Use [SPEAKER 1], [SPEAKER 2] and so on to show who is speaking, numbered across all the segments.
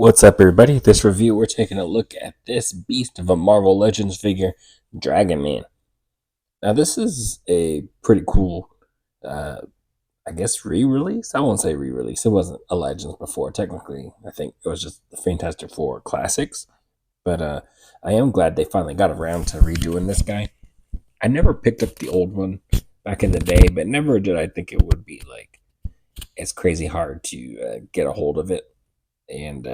[SPEAKER 1] What's up, everybody? This review, we're taking a look at this beast of a Marvel Legends figure, Dragon Man. Now, this is a pretty cool, uh, I guess, re-release. I won't say re-release. It wasn't a Legends before. Technically, I think it was just the Fantastic Four Classics. But I am glad they finally got around to redoing this guy. I never picked up the old one back in the day, but never did I think it would be like it's crazy hard to get a hold of it. And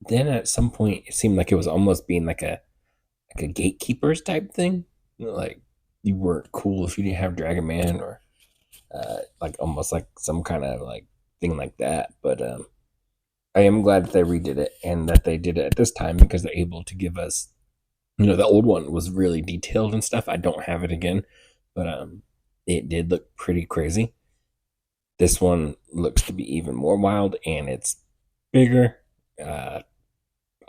[SPEAKER 1] then at some point it seemed like it was almost being like a gatekeepers type thing. Like you weren't cool if you didn't have Dragon Man or like almost like some kind of like thing like that. But I am glad that they redid it and that they did it at this time because they're able to give us, the old one was really detailed and stuff. I don't have it again, but it did look pretty crazy. This one looks to be even more wild and it's bigger. Uh,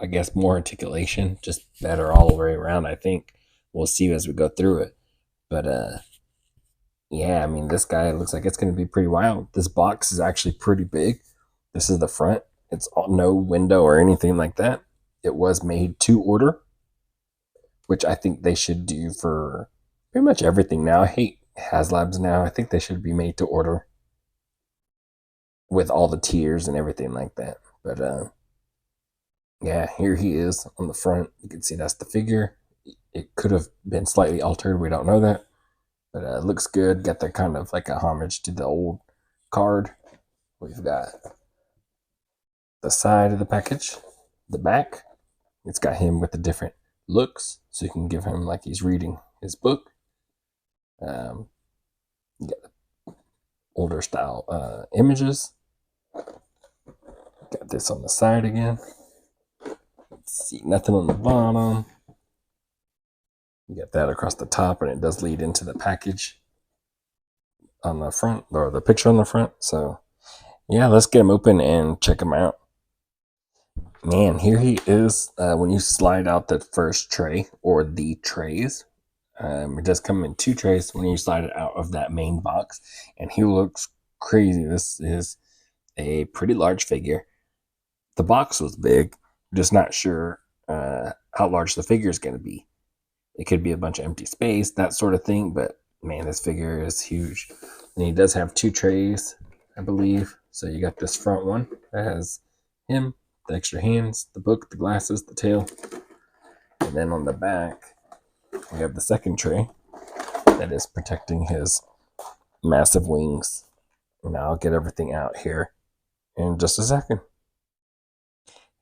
[SPEAKER 1] I guess more articulation, just better all the way around. I think we'll see as we go through it. But yeah, I mean, this guy looks like it's going to be pretty wild. This box is actually pretty big. This is the front. It's no window or anything like that. It was made to order, which I think they should do for pretty much everything now. I hate HasLabs now. I think they should be made to order with all the tiers and everything like that. But yeah, here he is on the front. You can see that's the figure. It could have been slightly altered. We don't know that, but it looks good. Got that kind of like a homage to the old card. We've got the side of the package, the back. It's got him with the different looks, so you can give him like he's reading his book. Um, you got older style images. Got this on the side again. Let's see, nothing on the bottom. You got that across the top, and it does lead into the package on the front, or the picture on the front. So yeah, let's get him open and check him out. Man, here he is. When you slide out the first tray or the trays, it does come in two trays when you slide it out of that main box, and he looks crazy. This is a pretty large figure. The box was big, just not sure how large the figure is going to be. It could be a bunch of empty space, that sort of thing, but man, this figure is huge. And he does have two trays, I believe. So you got this front one that has him, the extra hands, the book, the glasses, the tail. And then on the back, we have the second tray that is protecting his massive wings. And I'll get everything out here in just a second.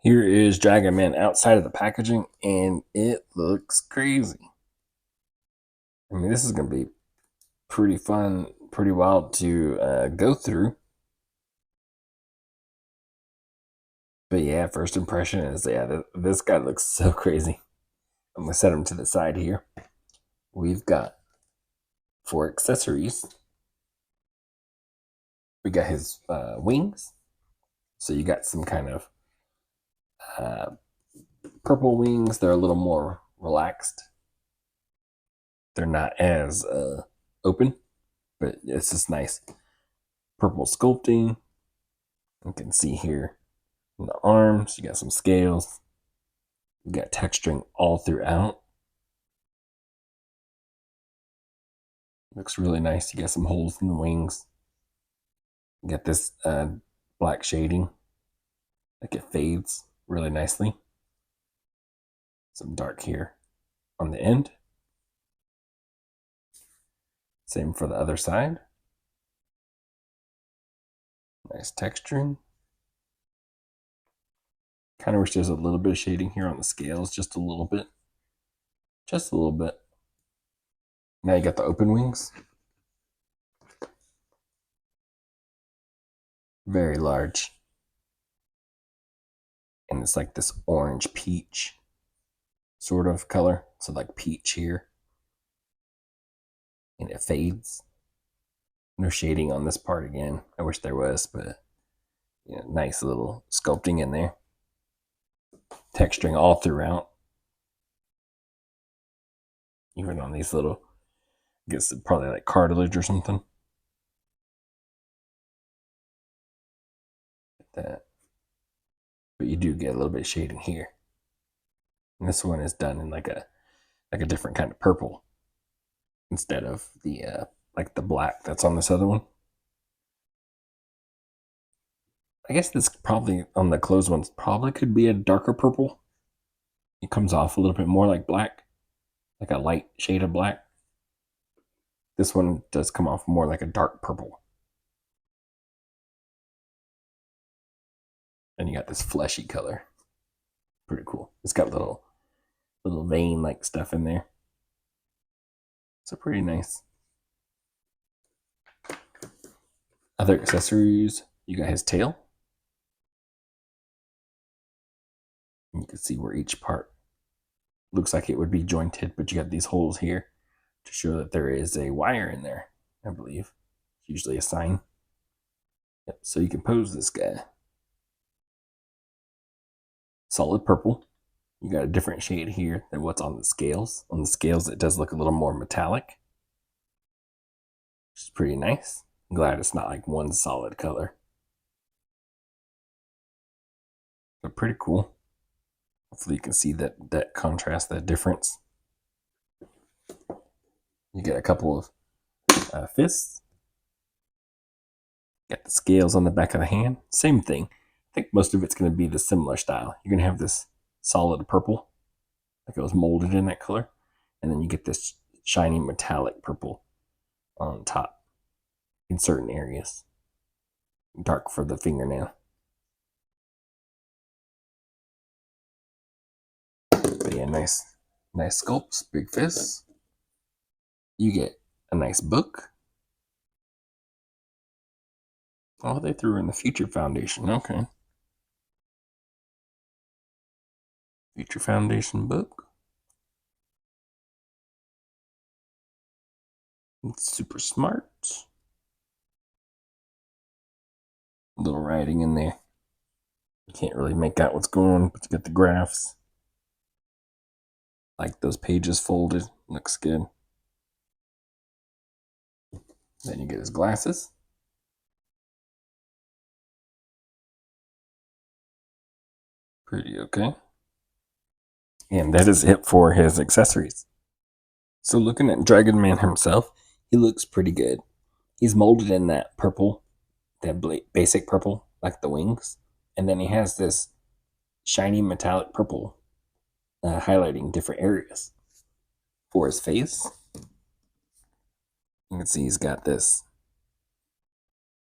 [SPEAKER 1] Here is Dragon Man outside of the packaging, and it looks crazy. I mean, this is going to be pretty fun, pretty wild to go through. But yeah, first impression is, yeah, this guy looks so crazy. I'm going to set him to the side here. We've got for accessories, we got his wings. So you got some kind of uh, purple wings. They're a little more relaxed. They're not as open, but it's just nice. Purple sculpting. You can see here in the arms, you got some scales. You got texturing all throughout. Looks really nice. You got some holes in the wings. You got this black shading. Like it fades really nicely. Some dark here on the end. Same for the other side. Nice texturing. Kind of wish there's a little bit of shading here on the scales, just a little bit. Just a little bit. Now you got the open wings. Very large. And it's like this orange peach sort of color. So like peach here. And it fades. No shading on this part again. I wish there was, but nice little sculpting in there. Texturing all throughout. Even on these little, I guess probably like cartilage or something. Like that. but you do get a little bit of shading here. And this one is done in like a different kind of purple instead of the like the black that's on this other one. I guess this probably on the closed ones probably could be a darker purple. It comes off a little bit more like black, like a light shade of black. This one does come off more like a dark purple. And you got this fleshy color. Pretty cool. It's got little vein like stuff in there. So pretty nice. Other accessories, you got his tail. And you can see where each part looks like it would be jointed, but you got these holes here to show that there is a wire in there, I believe. It's usually a sign. Yep, so you can pose this guy. Solid purple. You got a different shade here than what's on the scales. On the scales, it does look a little more metallic, which is pretty nice. I'm glad it's not like one solid color. But pretty cool. Hopefully you can see that contrast, that difference. You get a couple of fists. Got the scales on the back of the hand. Same thing. I think most of it's going to be the similar style. You're going to have this solid purple, like it was molded in that color. And then you get this shiny metallic purple on top in certain areas. Dark for the fingernail. But yeah, nice sculpts, big fists. You get a nice book. Oh, they threw in the Future Foundation. Okay. Future Foundation book. It's super smart. A little writing in there. You can't really make out what's going on, but you got the graphs. Like those pages folded. Looks good. Then you get his glasses. Pretty okay. And that is it for his accessories. So looking at Dragon Man himself, he looks pretty good. He's molded in that purple, that basic purple, like the wings. And then he has this shiny metallic purple highlighting different areas for his face. You can see he's got this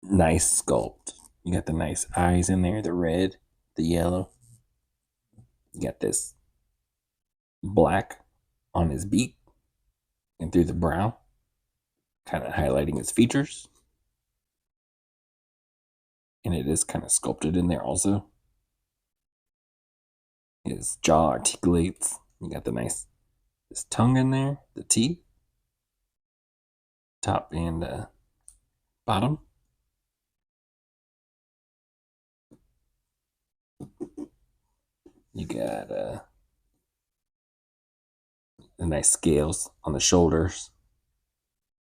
[SPEAKER 1] nice sculpt. You got the nice eyes in there, the red, the yellow. You got this black on his beak and through the brow, kind of highlighting his features. And it is kind of sculpted in there also. His jaw articulates. You got the nice this tongue in there, the teeth, top and bottom. You got the nice scales on the shoulders,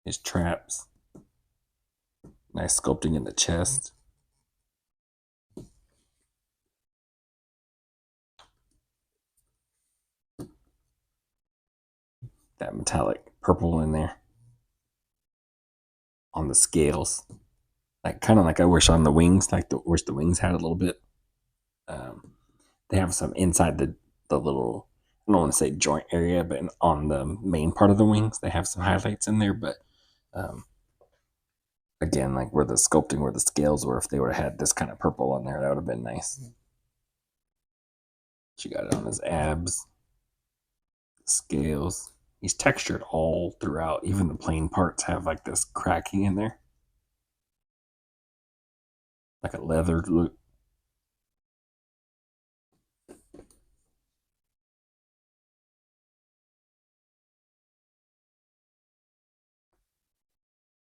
[SPEAKER 1] his traps, nice sculpting in the chest. That metallic purple in there on the scales, like kind of like I wish on the wings, like wish the wings had a little bit. They have some inside the little, I don't want to say joint area, but on the main part of the wings, they have some highlights in there. But again, like where the sculpting, where the scales were, if they would have had this kind of purple on there, that would have been nice. She got it on his abs, scales. He's textured all throughout. Even the plain parts have like this cracking in there, like a leather look.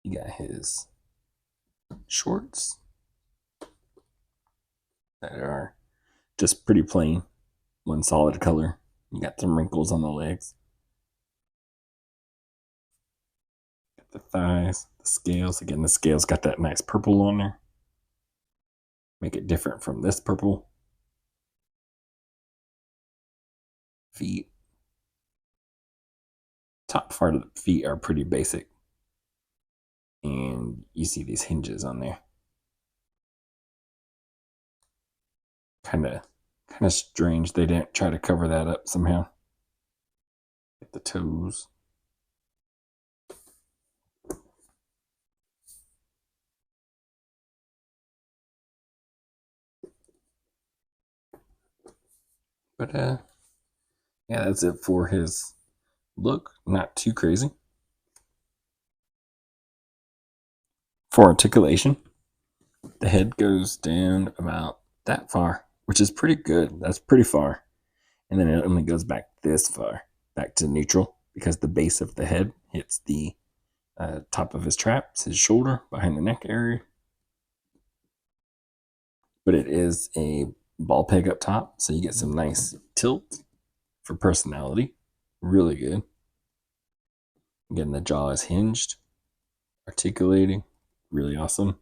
[SPEAKER 1] You got his shorts that are just pretty plain, one solid color. You got some wrinkles on the legs. Got the thighs, the scales. Again, the scales got that nice purple on there. Make it different from this purple. feet. Top part of the feet are pretty basic. And you see these hinges on there. Kind of strange they didn't try to cover that up somehow. Get the toes. But yeah, that's it for his look. Not too crazy. For articulation, the head goes down about that far, which is pretty good. That's pretty far. And then it only goes back this far, back to neutral, because the base of the head hits the top of his traps, his shoulder, behind the neck area. But it is a ball peg up top, so you get some nice tilt for personality. Really good. Again, the jaw is hinged, articulating, really awesome.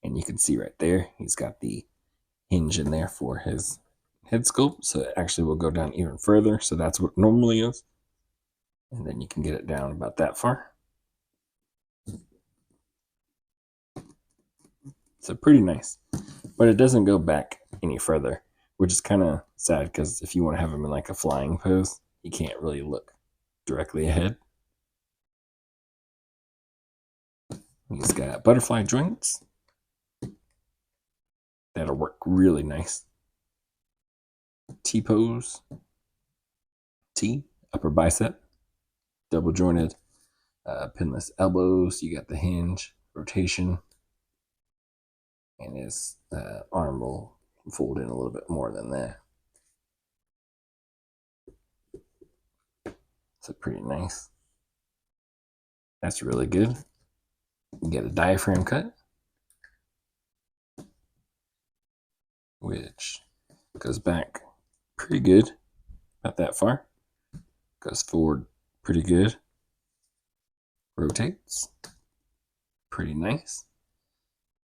[SPEAKER 1] And you can see right there, he's got the hinge in there for his head sculpt, so it actually will go down even further. So that's what normally is. And then you can get it down about that far. So pretty nice. But it doesn't go back any further, which is kind of sad because if you want to have him in like a flying pose, you can't really look directly ahead. He's got butterfly joints that'll work really nice. T pose, T, upper bicep, double jointed pinless elbows. You got the hinge, rotation, and his arm will fold in a little bit more than that. So pretty nice. That's really good. You get a diaphragm cut, which goes back pretty good, about that far. Goes forward pretty good. Rotates, pretty nice.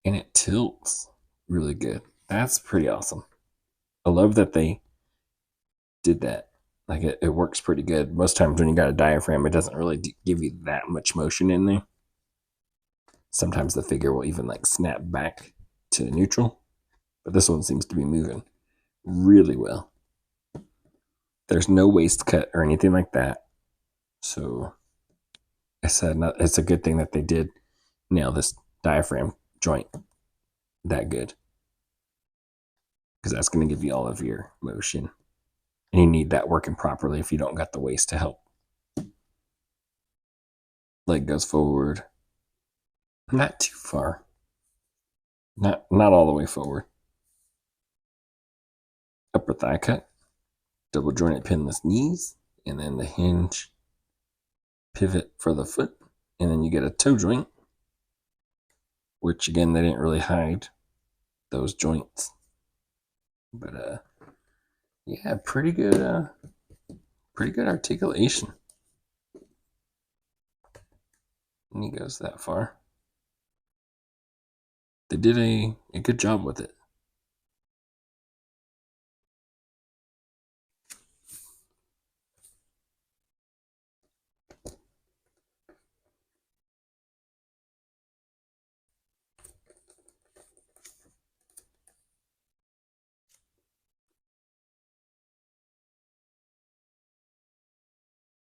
[SPEAKER 1] And it tilts really good. That's pretty awesome. I love that they did that. Like it works pretty good. Most times when you got a diaphragm, it doesn't really give you that much motion in there. Sometimes the figure will even like snap back to neutral, but this one seems to be moving really well. There's no waist cut or anything like that. So I said it's a good thing that they did nail this diaphragm joint that good, because that's going to give you all of your motion. And you need that working properly if you don't got the waist to help. Leg goes forward. Not too far. Not all the way forward. Upper thigh cut. Double jointed pinless knees. And then the hinge pivot for the foot. And then you get a toe joint, which again, they didn't really hide those joints. But yeah, pretty good articulation. And he goes that far. They did a good job with it.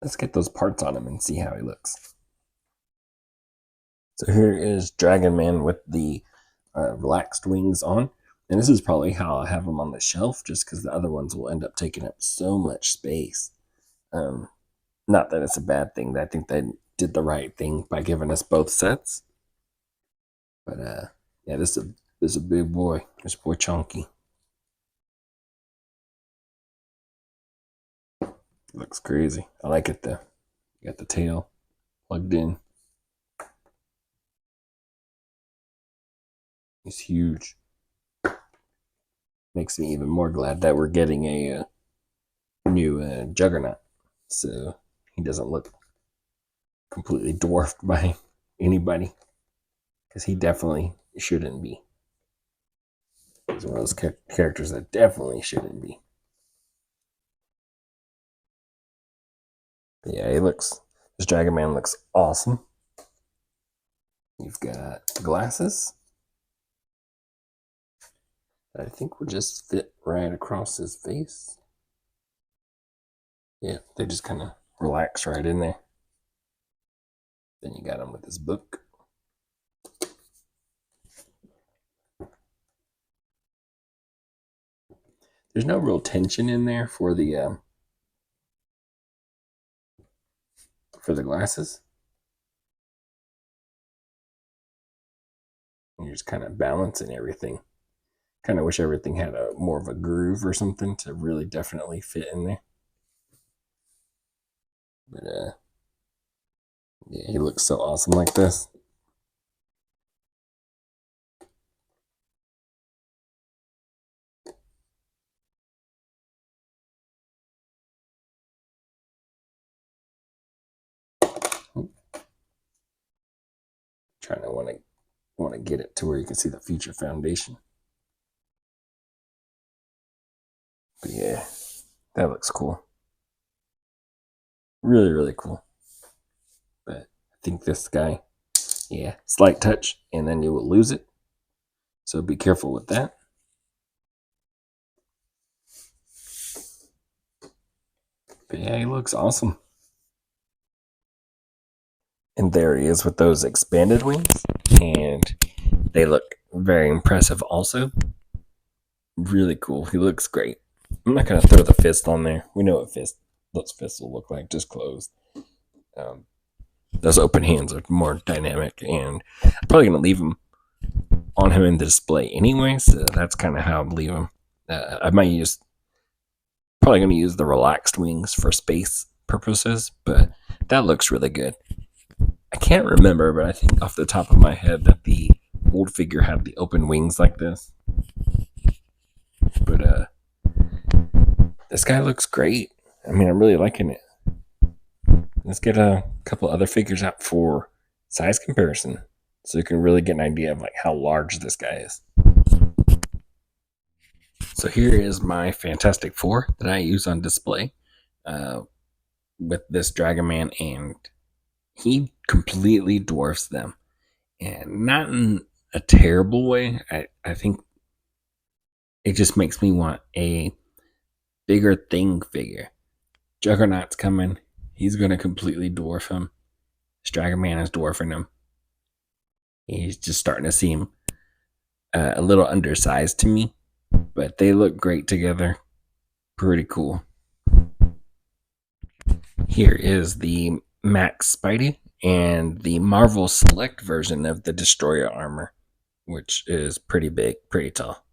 [SPEAKER 1] Let's get those parts on him and see how he looks. So here is Dragon Man with the relaxed wings on. And this is probably how I have them on the shelf, just because the other ones will end up taking up so much space. Not that it's a bad thing. I think they did the right thing by giving us both sets. But yeah, this is a big boy. This boy chunky. Looks crazy. I like it though. You got the tail plugged in. He's huge. Makes me even more glad that we're getting a new Juggernaut, so he doesn't look completely dwarfed by anybody, because he definitely shouldn't be. He's one of those characters that definitely shouldn't be. Yeah, this Dragon Man looks awesome. You've got glasses that I think will just fit right across his face. Yeah, they just kind of relax right in there. Then you got him with his book. There's no real tension in there for the glasses. You're just kind of balancing everything. Kind of wish everything had a more of a groove or something to really definitely fit in there. But yeah, he looks so awesome like this. Trying to want to get it to where you can see the future foundation. But yeah, that looks cool. Really, really cool. But I think this guy, yeah, slight touch and then you will lose it. So be careful with that. But yeah, he looks awesome. And there he is with those expanded wings. And they look very impressive also. Really cool. He looks great. I'm not going to throw the fist on there. We know what those fists will look like, just closed. Um, those open hands are more dynamic, and I'm probably going to leave them on him in the display anyway, so that's kind of how I'm leaving him. I might probably going to use the relaxed wings for space purposes, but that looks really good. I can't remember, but I think off the top of my head that the old figure had the open wings like this. But this guy looks great. I mean, I'm really liking it. Let's get a couple other figures out for size comparison so you can really get an idea of like how large this guy is. So here is my Fantastic Four that I use on display with this Dragon Man, and he completely dwarfs them. And not in a terrible way. I think it just makes me want a bigger thing figure. Juggernaut's coming. He's going to completely dwarf him. Dragon Man is dwarfing him. He's just starting to seem a little undersized to me, but they look great together. Pretty cool. Here is the Max Spidey and the Marvel Select version of the Destroyer armor, which is pretty big, pretty tall.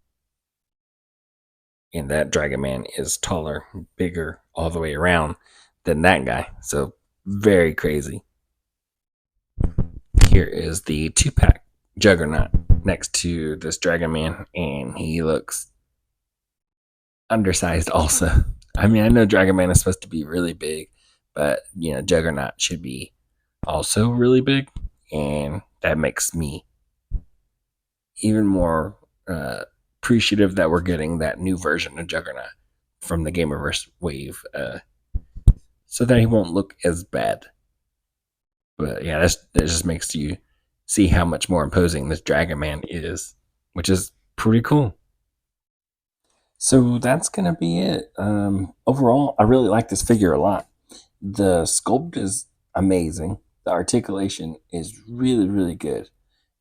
[SPEAKER 1] And that Dragon Man is taller, bigger all the way around than that guy. So very crazy. Here is the 2-pack Juggernaut next to this Dragon Man, and he looks undersized also. I mean, I know Dragon Man is supposed to be really big, but Juggernaut should be also really big, and that makes me even more appreciative that we're getting that new version of Juggernaut from the Gamerverse wave, so that he won't look as bad. But yeah, that just makes you see how much more imposing this Dragon Man is, which is pretty cool. So that's gonna be it. Overall, I really like this figure a lot. The sculpt is amazing. The articulation is really, really good.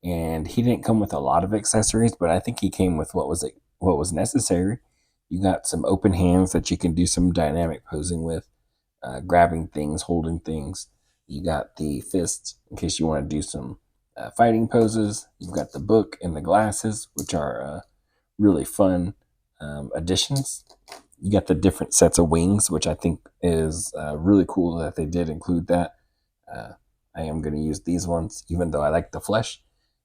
[SPEAKER 1] And he didn't come with a lot of accessories, but I think he came with what was necessary. You got some open hands that you can do some dynamic posing with, grabbing things, holding things. You got the fists in case you want to do some fighting poses. You've got the book and the glasses, which are really fun additions. You got the different sets of wings, which I think is really cool that they did include that. I am going to use these ones, even though I like the flesh.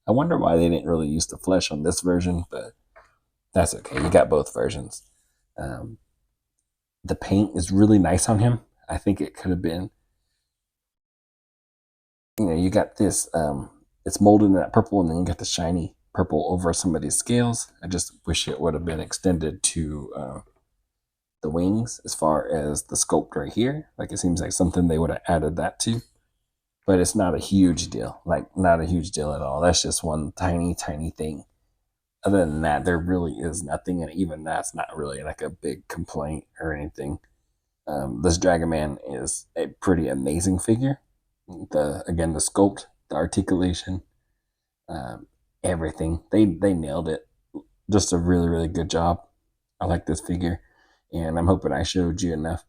[SPEAKER 1] I wonder why they didn't really use the flesh on this version, but that's okay. You got both versions. Um, the paint is really nice on him. I think it could have been, you got this, it's molded in that purple, and then you got the shiny purple over some of these scales. I just wish it would have been extended to the wings as far as the sculpt right here. Like it seems like something they would have added that to, but it's not a huge deal. Like not a huge deal at all. That's just one tiny, tiny thing. Other than that, there really is nothing, and even that's not really like a big complaint or anything. This Dragon Man is a pretty amazing figure. The sculpt, the articulation, um, everything they nailed it. Just a really really good job. I like this figure, and I'm hoping I showed you enough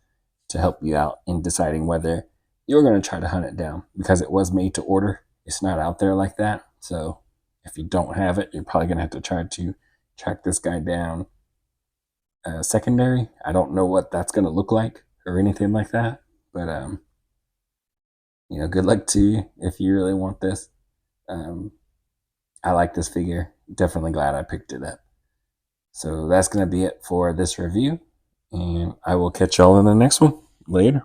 [SPEAKER 1] to help you out in deciding whether you're going to try to hunt it down because it was made to order. It's not out there like that, so if you don't have it, you're probably going to have to try to track this guy down secondary. I don't know what that's going to look like or anything like that, but good luck to you if you really want this. Um, I like this figure. Definitely glad I picked it up. So that's going to be it for this review, and I will catch y'all in the next one. Later.